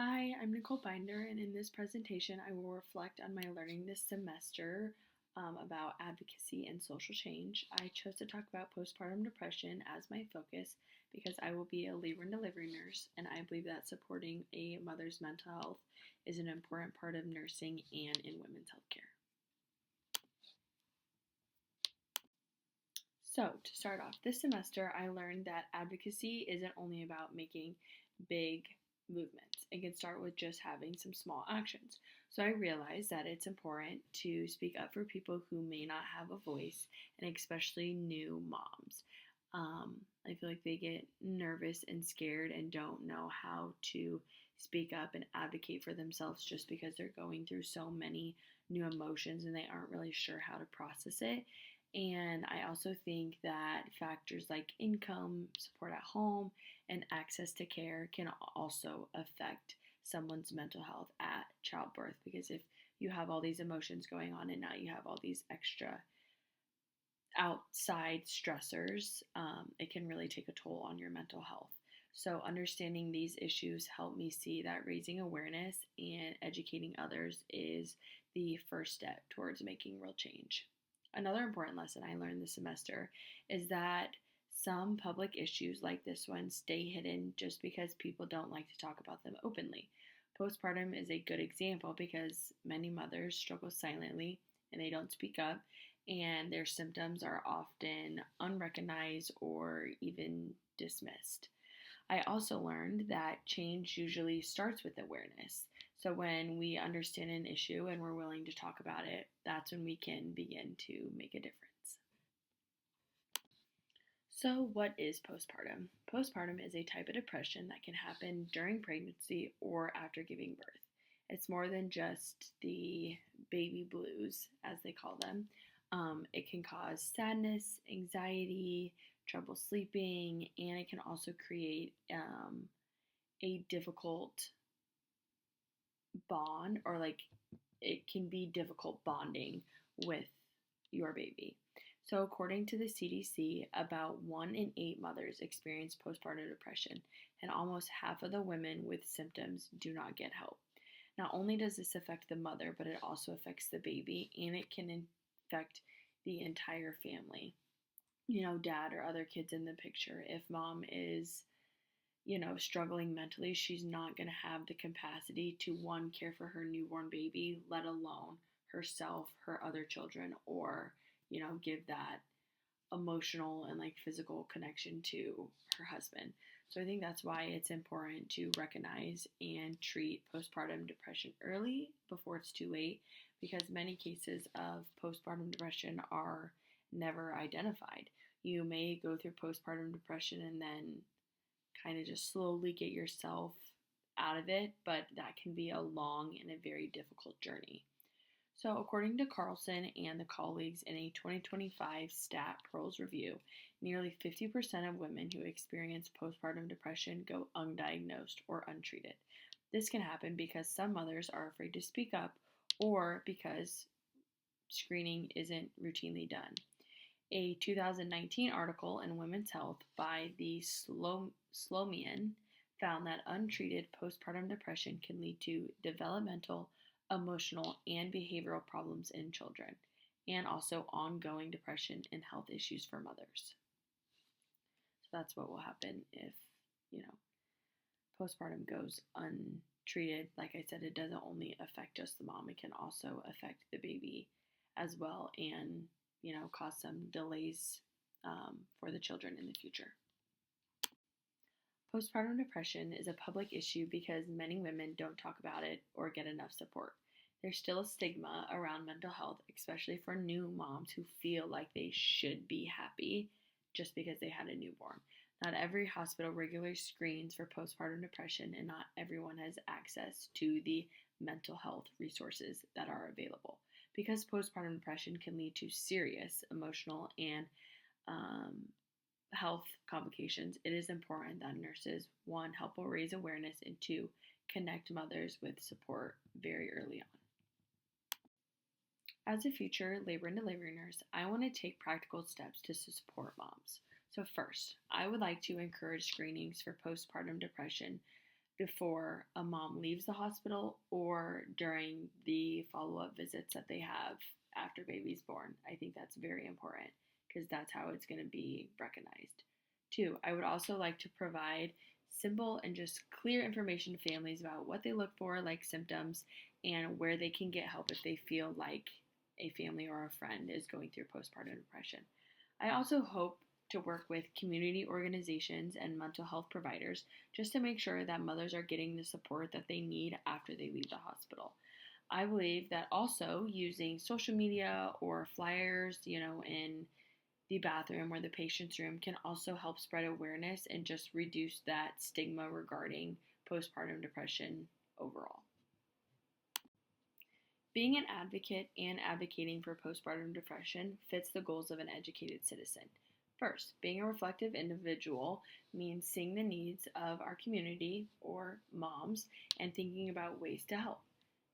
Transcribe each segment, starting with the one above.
Hi, I'm Nicole Binder, and in this presentation, I will reflect on my learning this semester about advocacy and social change. I chose to talk about postpartum depression as my focus because I will be a labor and delivery nurse, and I believe that supporting a mother's mental health is an important part of nursing and in women's healthcare. So, to start off, this semester I learned that advocacy isn't only about making big movements. It can start with just having some small actions. So, I realized that it's important to speak up for people who may not have a voice, and especially new moms. I feel like they get nervous and scared and don't know how to speak up and advocate for themselves just because they're going through so many new emotions and they aren't really sure how to process it. And I also think that factors like income, support at home, and access to care can also affect someone's mental health at childbirth. Because if you have all these emotions going on and now you have all these extra outside stressors, it can really take a toll on your mental health. So, understanding these issues helped me see that raising awareness and educating others is the first step towards making real change. Another important lesson I learned this semester is that some public issues like this one stay hidden just because people don't like to talk about them openly. Postpartum is a good example because many mothers struggle silently and they don't speak up, and their symptoms are often unrecognized or even dismissed. I also learned that change usually starts with awareness. So when we understand an issue and we're willing to talk about it, that's when we can begin to make a difference. So, what is postpartum? Postpartum is a type of depression that can happen during pregnancy or after giving birth. It's more than just the baby blues, as they call them. It can cause sadness, anxiety, trouble sleeping, and it can also create a difficult bond, or like it can be difficult bonding with your baby. So, according to the CDC, about 1 in 8 mothers experience postpartum depression, and almost half of the women with symptoms do not get help. Not only does this affect the mother, but it also affects the baby, and it can affect the entire family. Dad or other kids in the picture. If mom is struggling mentally, she's not going to have the capacity to, one, care for her newborn baby, let alone herself, her other children, or, give that emotional and like physical connection to her husband. So I think that's why it's important to recognize and treat postpartum depression early before it's too late, because many cases of postpartum depression are never identified. You may go through postpartum depression and then kind of just slowly get yourself out of it, but that can be a long and a very difficult journey. So, according to Carlson and the colleagues in a 2025 Stat Pearls review, nearly 50% of women who experience postpartum depression go undiagnosed or untreated. This can happen because some mothers are afraid to speak up or because screening isn't routinely done. A 2019 article in Women's Health by the Slomian found that untreated postpartum depression can lead to developmental, emotional, and behavioral problems in children, and also ongoing depression and health issues for mothers. So that's what will happen if, postpartum goes untreated. Like I said, it doesn't only affect just the mom, it can also affect the baby as well, and cause some delays for the children in the future. Postpartum depression is a public issue because many women don't talk about it or get enough support. There's still a stigma around mental health, especially for new moms who feel like they should be happy just because they had a newborn. Not every hospital regularly screens for postpartum depression, and not everyone has access to the mental health resources that are available. Because postpartum depression can lead to serious emotional and health complications, it is important that nurses, one, help raise awareness, and two, connect mothers with support very early on. As a future labor and delivery nurse, I want to take practical steps to support moms. So first, I would like to encourage screenings for postpartum depression before a mom leaves the hospital or during the follow-up visits that they have after baby's born. I think that's very important because that's how it's going to be recognized. Two, I would also like to provide simple and just clear information to families about what they look for, like symptoms, and where they can get help if they feel like a family or a friend is going through postpartum depression. I also hope to work with community organizations and mental health providers just to make sure that mothers are getting the support that they need after they leave the hospital. I believe that also using social media or flyers, in the bathroom or the patient's room can also help spread awareness and just reduce that stigma regarding postpartum depression overall. Being an advocate and advocating for postpartum depression fits the goals of an educated citizen. First, being a reflective individual means seeing the needs of our community or moms and thinking about ways to help.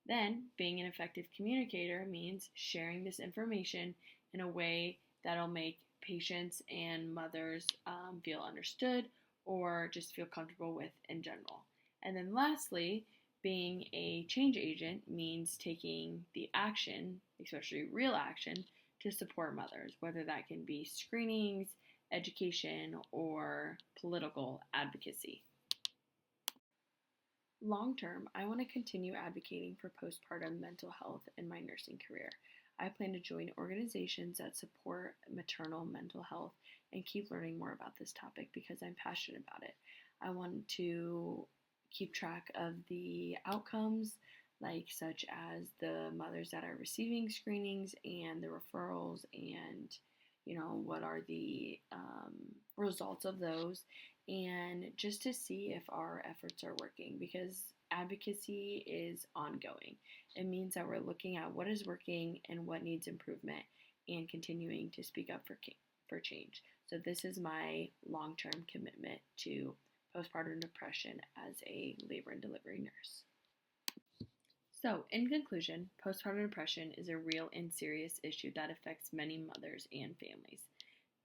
Then, being an effective communicator means sharing this information in a way that'll make patients and mothers feel understood or just feel comfortable with in general. And then lastly, being a change agent means taking the action, especially real action, to support mothers, whether that can be screenings, education, or political advocacy. Long term, I want to continue advocating for postpartum mental health in my nursing career. I plan to join organizations that support maternal mental health and keep learning more about this topic because I'm passionate about it. I want to keep track of the outcomes, like such as the mothers that are receiving screenings and the referrals, and what are the results of those, and just to see if our efforts are working, because advocacy is ongoing. It means that we're looking at what is working and what needs improvement and continuing to speak up for change. So this is my long-term commitment to postpartum depression as a labor and delivery nurse. So, in conclusion, postpartum depression is a real and serious issue that affects many mothers and families.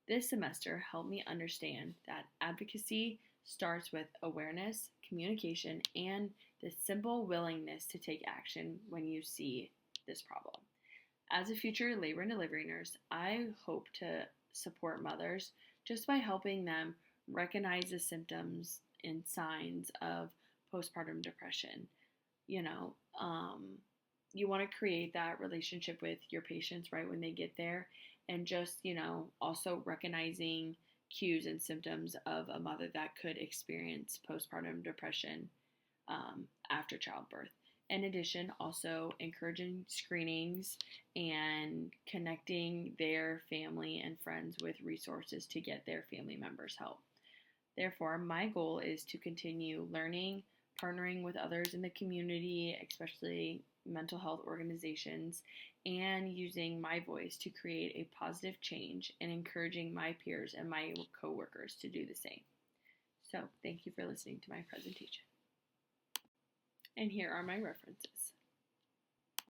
This semester helped me understand that advocacy starts with awareness, communication, and the simple willingness to take action when you see this problem. As a future labor and delivery nurse, I hope to support mothers just by helping them recognize the symptoms and signs of postpartum depression. You want to create that relationship with your patients right when they get there, and just, also recognizing cues and symptoms of a mother that could experience postpartum depression after childbirth. In addition, also encouraging screenings and connecting their family and friends with resources to get their family members help. Therefore, my goal is to continue learning, partnering with others in the community, especially mental health organizations, and using my voice to create a positive change and encouraging my peers and my coworkers to do the same. So, thank you for listening to my presentation. And here are my references.